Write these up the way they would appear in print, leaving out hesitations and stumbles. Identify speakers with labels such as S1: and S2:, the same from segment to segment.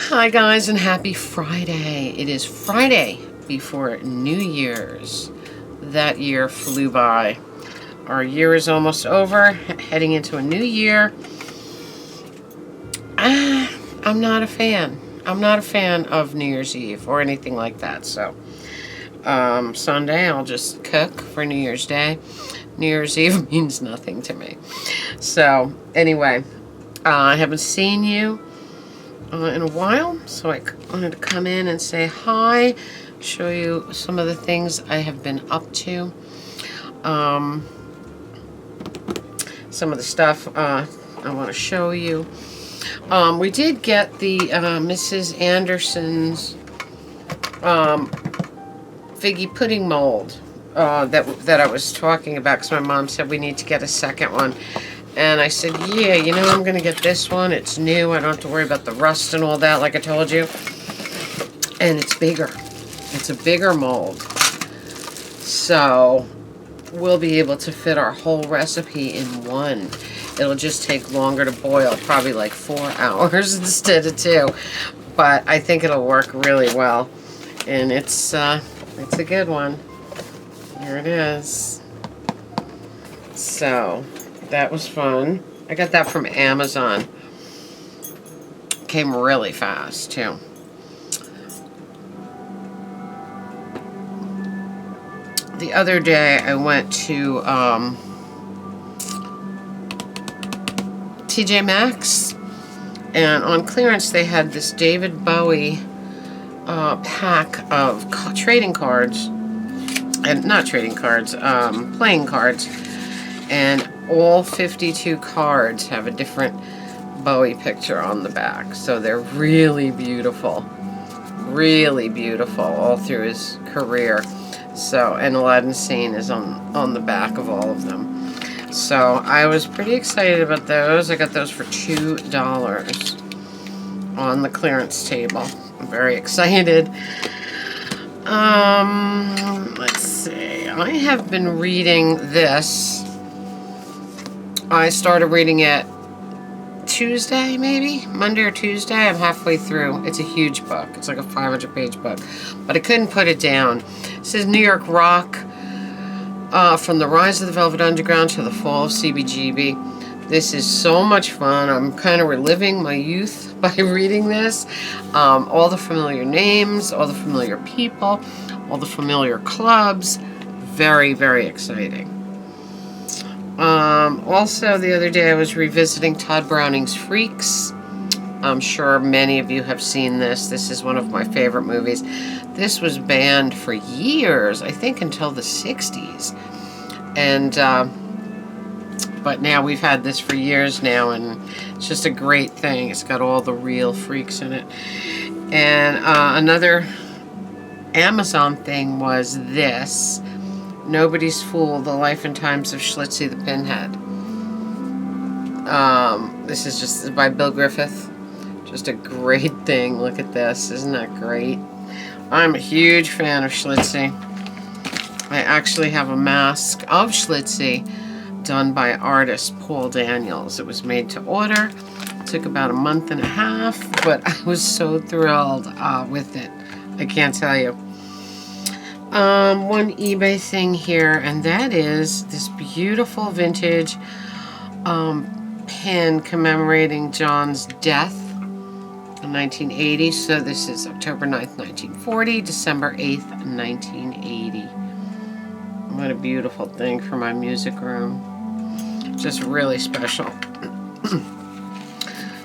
S1: Hi guys, and happy Friday. It is Friday before New Year's. That year flew by. Our year is almost over, heading into a new year. I'm not a fan. I'm not a fan of New Year's Eve or anything like that. So Sunday I'll just cook for New Year's Day. New Year's Eve means nothing to me. So anyway, I haven't seen you in a while, so I wanted to come in and say hi, show you some of the things I have been up to, some of the stuff I want to show you. We did get the Mrs. Anderson's figgy pudding mold that I was talking about, because my mom said we need to get a second one. And I said, yeah, you know, I'm going to get this one. It's new. I don't have to worry about the rust and all that, like I told you. And it's bigger. It's a bigger mold. So we'll be able to fit our whole recipe in one. It'll just take longer to boil, probably like 4 hours instead of 2. But I think it'll work really well. And it's a good one. Here it is. So that was fun. I got that from Amazon. Came really fast, too. The other day, I went to TJ Maxx, and on clearance, they had this David Bowie pack of trading cards, and not trading cards, playing cards, and all 52 cards have a different Bowie picture on the back. So they're really beautiful. Really beautiful all through his career. So, and Aladdin Sane is on the back of all of them. So I was pretty excited about those. I got those for $2 on the clearance table. I'm very excited. Let's see. I have been reading this. I started reading it Tuesday, maybe? Monday or Tuesday. I'm halfway through. It's a huge book. It's like a 500-page book. But I couldn't put it down. It says New York rock, from the rise of the Velvet Underground to the fall of CBGB. This is so much fun. I'm kind of reliving my youth by reading this. All the familiar names, all the familiar people, all the familiar clubs. Very, very exciting. Also, the other day I was revisiting Todd Browning's Freaks. I'm sure many of you have seen this. This is one of my favorite movies. This was banned for years, I think until the 60s. And, but now we've had this for years now, and it's just a great thing. It's got all the real freaks in it. And another Amazon thing was this. Nobody's Fool, The Life and Times of Schlitzie the Pinhead. This is just by Bill Griffith. Just a great thing. Look at this. Isn't that great? I'm a huge fan of Schlitzie. I actually have a mask of Schlitzie done by artist Paul Daniels. It was made to order. It took about a month and a half, but I was so thrilled with it. I can't tell you. One eBay thing here, and that is this beautiful vintage pin commemorating John's death in 1980. So this is October 9th, 1940, December 8th, 1980. What a beautiful thing for my music room. Just really special.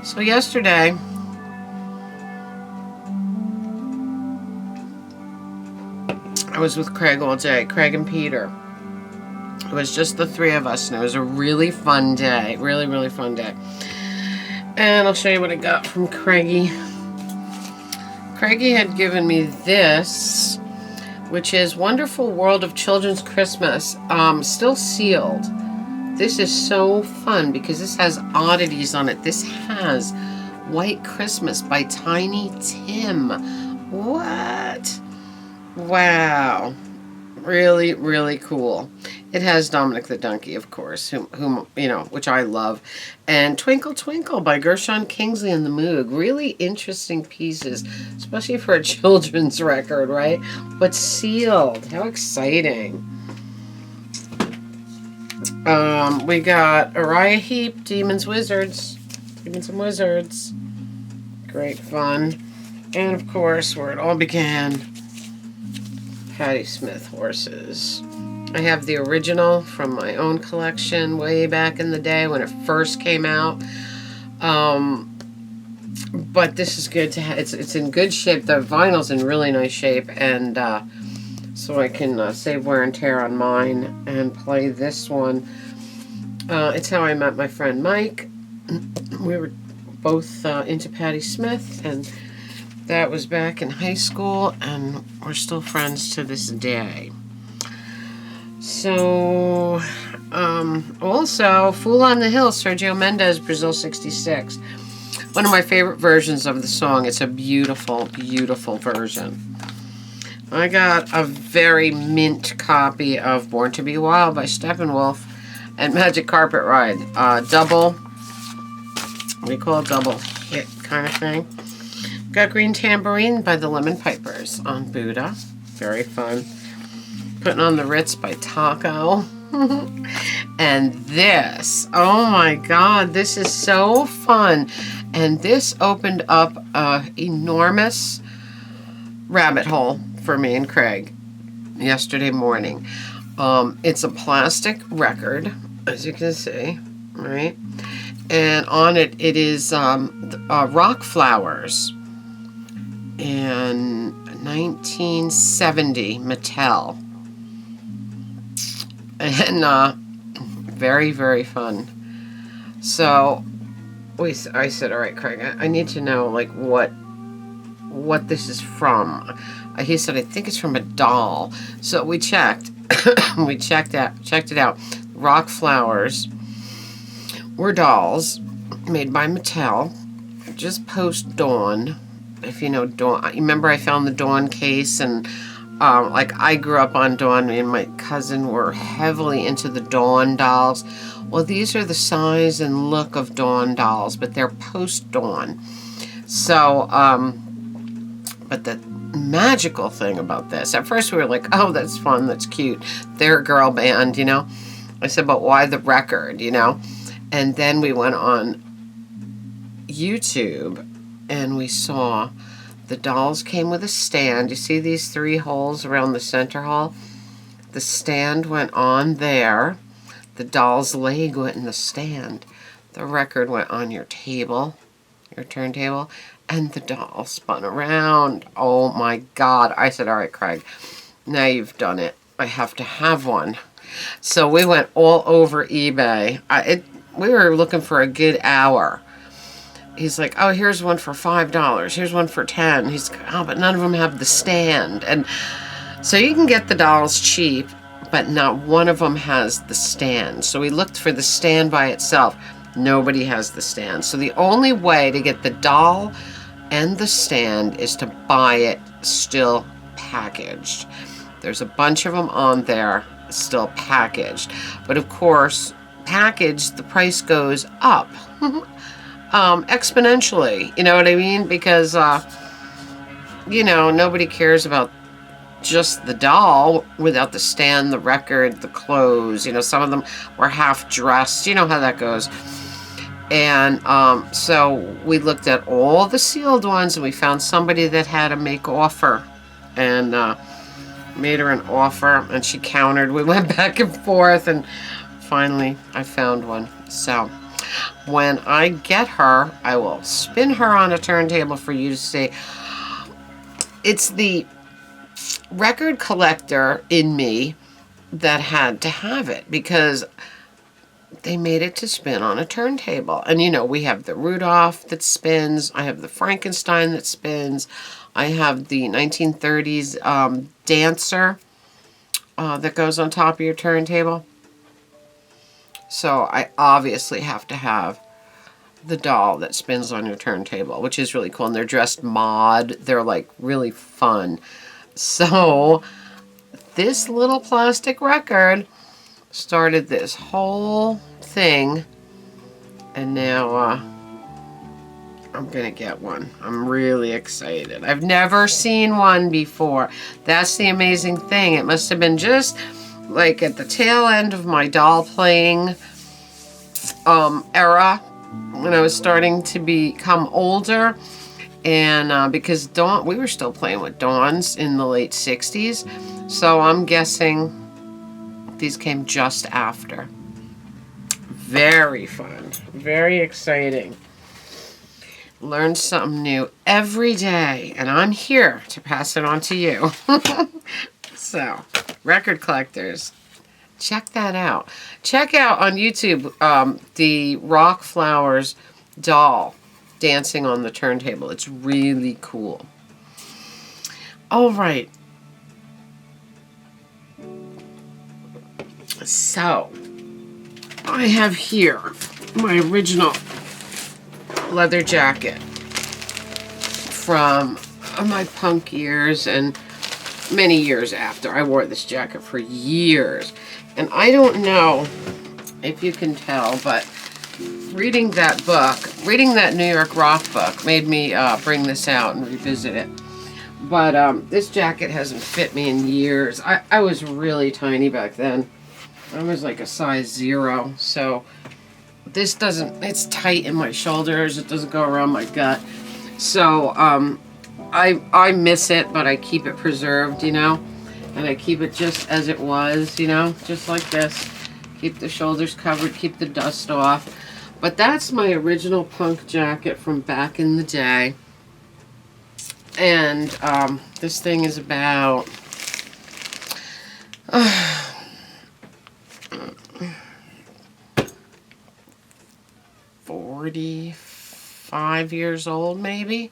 S1: So yesterday, I was with Craig all day, Craig and Peter. It was just the three of us, and it was a really fun day. Really, really fun day. And I'll show you what I got from Craigie. Craigie had given me this, which is Wonderful World of Children's Christmas, still sealed. This is so fun because this has oddities on it. This has White Christmas by Tiny Tim. What? Wow. Really, really cool. It has Dominic the Donkey, of course, whom you know, which I love, and Twinkle Twinkle by Gershon Kingsley and the Moog. Really interesting pieces, especially for a children's record, right? But sealed. How exciting! We got Uriah Heep, Demons and Wizards. Great fun, and of course, where it all began. Patti Smith horses. I have the original from my own collection way back in the day when it first came out. But this is good to have. It's in good shape. The vinyl's in really nice shape, and so I can save wear and tear on mine and play this one. It's how I met my friend Mike. We were both into Patti Smith, and that was back in high school, and we're still friends to this day. So, also, Fool on the Hill, Sergio Mendes, Brazil 66. One of my favorite versions of the song. It's a beautiful, beautiful version. I got a very mint copy of Born to Be Wild by Steppenwolf and Magic Carpet Ride. Double, what do you call it? Double hit kind of thing. Got Green Tambourine by the Lemon Pipers on Buddha. Very fun. Putting on the Ritz by Taco. And this, oh my God, this is so fun. And this opened up an enormous rabbit hole for me and Craig yesterday morning. It's a plastic record, as you can see, right? And on it, it is Rock Flowers. In 1970, Mattel. And very, very fun. So I said, all right, Craig, I need to know like what this is from. He said, I think it's from a doll. So we checked. We checked it out. Rock Flowers were dolls made by Mattel just post Dawn. If you know Dawn, remember I found the Dawn case, and like I grew up on Dawn, and my cousin were heavily into the Dawn dolls. Well, these are the size and look of Dawn dolls, but they're post Dawn. So, but the magical thing about this, at first we were like, oh, that's fun, that's cute. They're a girl band, you know. I said, but why the record, you know? And then we went on YouTube, and we saw the dolls came with a stand. You see these 3 holes around the center hole? The stand went on there. The doll's leg went in the stand. The record went on your table, your turntable, and the doll spun around. Oh my God. I said, all right, Craig, now you've done it. I have to have one. So we went all over eBay. We were looking for a good hour. He's like, oh, here's one for $5. Here's one for $10. He's like, oh, but none of them have the stand. And so you can get the dolls cheap, but not one of them has the stand. So we looked for the stand by itself. Nobody has the stand. So the only way to get the doll and the stand is to buy it still packaged. There's a bunch of them on there still packaged. But of course, packaged, the price goes up. Exponentially, you know what I mean? Because, you know, nobody cares about just the doll without the stand, the record, the clothes. You know, some of them were half dressed. You know how that goes. And so we looked at all the sealed ones, and we found somebody that had a make offer, and made her an offer, and she countered. We went back and forth, and finally I found one. So when I get her, I will spin her on a turntable for you to see. It's the record collector in me that had to have it, because they made it to spin on a turntable. And you know, we have the Rudolph that spins. I have the Frankenstein that spins. I have the 1930s dancer that goes on top of your turntable. So I obviously have to have the doll that spins on your turntable, which is really cool. And they're dressed mod. They're like really fun. So this little plastic record started this whole thing, and now I'm gonna get one. I'm really excited. I've never seen one before. That's the amazing thing. It must have been just like at the tail end of my doll playing era, when I was starting to become older, and because we were still playing with Dawns in the late 60s, so I'm guessing these came just after. Very fun, very exciting. Learn something new every day, and I'm here to pass it on to you. So, record collectors, check that out. Check out on YouTube the Rock Flowers doll dancing on the turntable. It's really cool. All right. So, I have here my original leather jacket from my punk years and many years after. I wore this jacket for years. And I don't know if you can tell, but reading that book, reading that New York Rock book made me bring this out and revisit it. But this jacket hasn't fit me in years. I was really tiny back then. I was like a size 0, so this doesn't, it's tight in my shoulders, it doesn't go around my gut. So I miss it, but I keep it preserved, you know, and I keep it just as it was, you know, just like this. Keep the shoulders covered, keep the dust off. But that's my original punk jacket from back in the day. And this thing is about 45 years old, maybe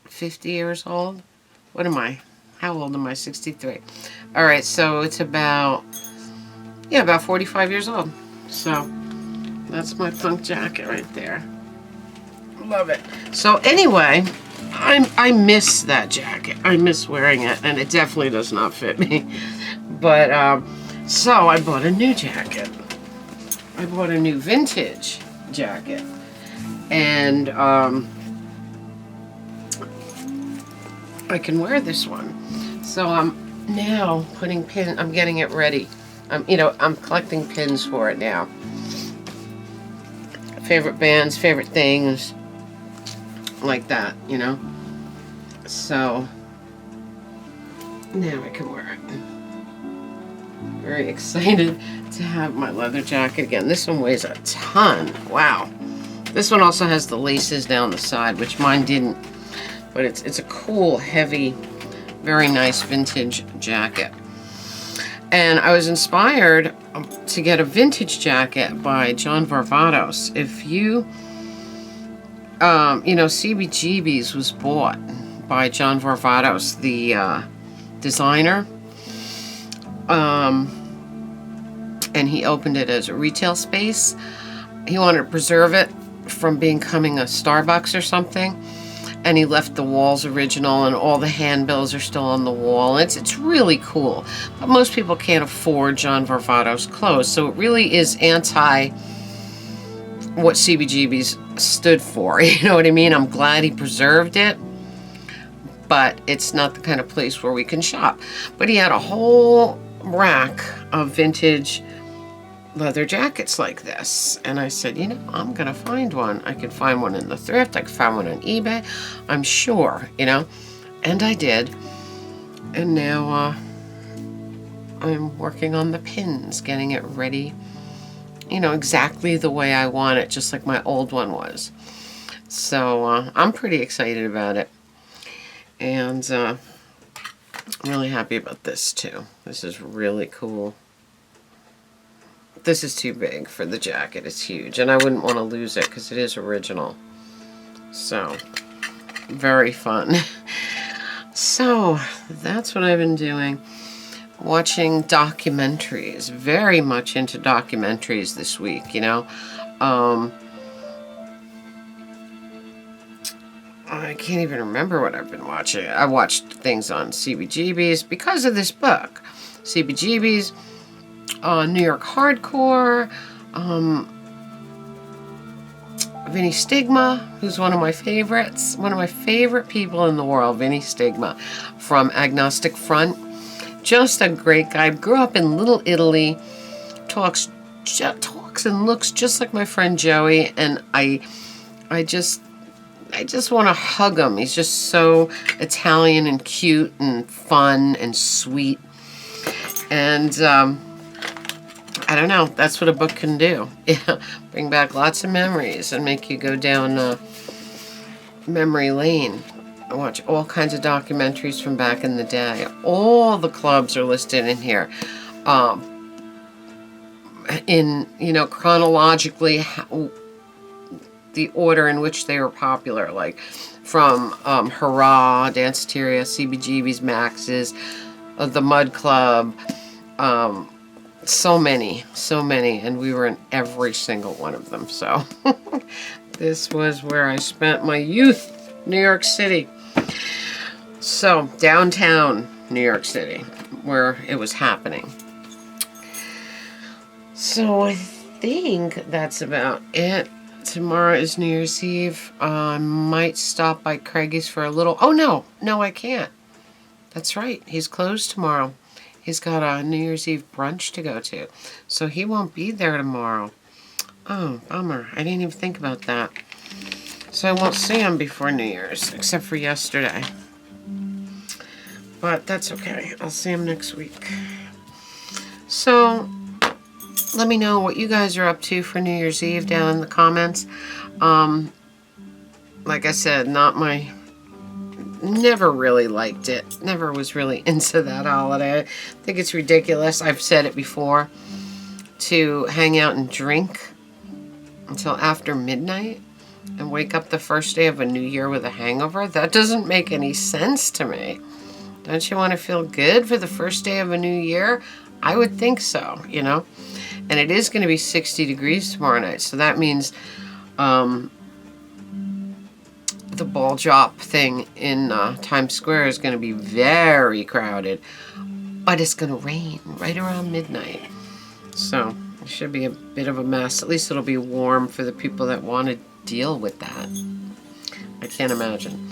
S1: 50 years old. What am I? How old am I? 63. All right, so it's about, yeah, about 45 years old. So that's my punk jacket right there. Love it. So anyway, I miss that jacket. I miss wearing it, and it definitely does not fit me. But so I bought a new jacket. I bought a new vintage jacket, and I can wear this one. So I'm now putting pin. I'm getting it ready. You know, I'm collecting pins for it now. Favorite bands, favorite things, like that, you know. So now I can wear it. Very excited to have my leather jacket again. This one weighs a ton. Wow. This one also has the laces down the side, which mine didn't. But it's a cool, heavy, very nice vintage jacket. And I was inspired to get a vintage jacket by John Varvatos. If you, you know, CBGB's was bought by John Varvatos, the designer. And he opened it as a retail space. He wanted to preserve it from becoming a Starbucks or something. And he left the walls original, and all the handbills are still on the wall. It's really cool. But most people can't afford John Varvatos clothes, so it really is anti what CBGB's stood for. You know what I mean? I'm glad he preserved it, but it's not the kind of place where we can shop. But he had a whole rack of vintage leather jackets like this, and I said, you know, I'm gonna find one. I could find one in the thrift, I could find one on eBay, I'm sure, you know. And I did. And now I'm working on the pins, getting it ready, you know, exactly the way I want it, just like my old one was. So I'm pretty excited about it, and I'm really happy about this too. This is really cool. This is too big for the jacket. It's huge, and I wouldn't want to lose it because it is original. So, very fun. So, that's what I've been doing. Watching documentaries. Very much into documentaries this week, you know. I can't even remember what I've been watching. I watched things on CBGB's because of this book. CBGB's, New York Hardcore, Vinny Stigma, who's one of my favorites, one of my favorite people in the world, Vinny Stigma from Agnostic Front. Just a great guy. Grew up in Little Italy, talks and looks just like my friend Joey, and I just want to hug him. He's just so Italian and cute and fun and sweet. And I don't know. That's what a book can do. Yeah, bring back lots of memories and make you go down memory lane. I watch all kinds of documentaries from back in the day. All the clubs are listed in here. In, chronologically, the order in which they were popular, like from Hurrah, Danceteria, CBGB's, Max's, the Mud Club, so many, and we were in every single one of them. So this was where I spent my youth, New York City. So downtown New York City, where it was happening. So I think that's about it. Tomorrow is New Year's Eve. I might stop by Craigie's for a little... Oh, no, I can't. That's right. He's closed tomorrow. He's got a New Year's Eve brunch to go to. So he won't be there tomorrow. Oh, bummer. I didn't even think about that. So I won't see him before New Year's, except for yesterday. But that's okay. I'll see him next week. So... let me know what you guys are up to for New Year's Eve down in the comments. Like I said, never really liked it. Never was really into that holiday. I think it's ridiculous. I've said it before. To hang out and drink until after midnight and wake up the first day of a new year with a hangover. That doesn't make any sense to me. Don't you want to feel good for the first day of a new year? I would think so, And it is going to be 60 degrees tomorrow night. So that means the ball drop thing in Times Square is going to be very crowded. But it's going to rain right around midnight. So it should be a bit of a mess. At least it'll be warm for the people that want to deal with that. I can't imagine.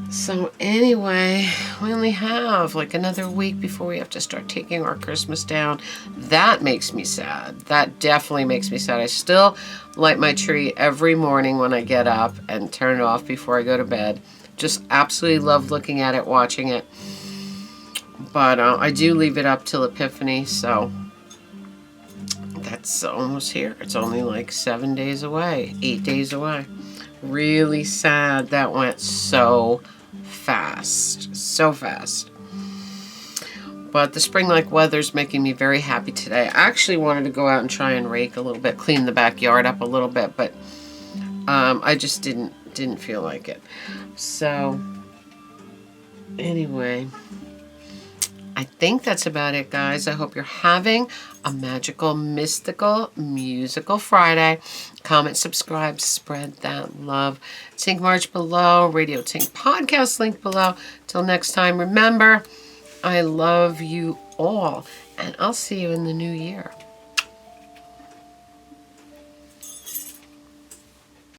S1: So anyway, we only have like another week before we have to start taking our Christmas down. That makes me sad. That definitely makes me sad. I still light my tree every morning when I get up and turn it off before I go to bed. Just absolutely love looking at it, watching it. But I do leave it up till Epiphany, so that's almost here. It's only like 7 days away, 8 days away. Really sad. That went so fast. But the spring-like weather's making me very happy today. I actually wanted to go out and try and rake a little bit, clean the backyard up a little bit, but I just didn't feel like it. So anyway, I think that's about it, guys. I hope you're having a magical, mystical, musical Friday. Comment, subscribe, spread that love. Tink March below, Radio Tink podcast link below. Till next time, remember, I love you all, and I'll see you in the new year.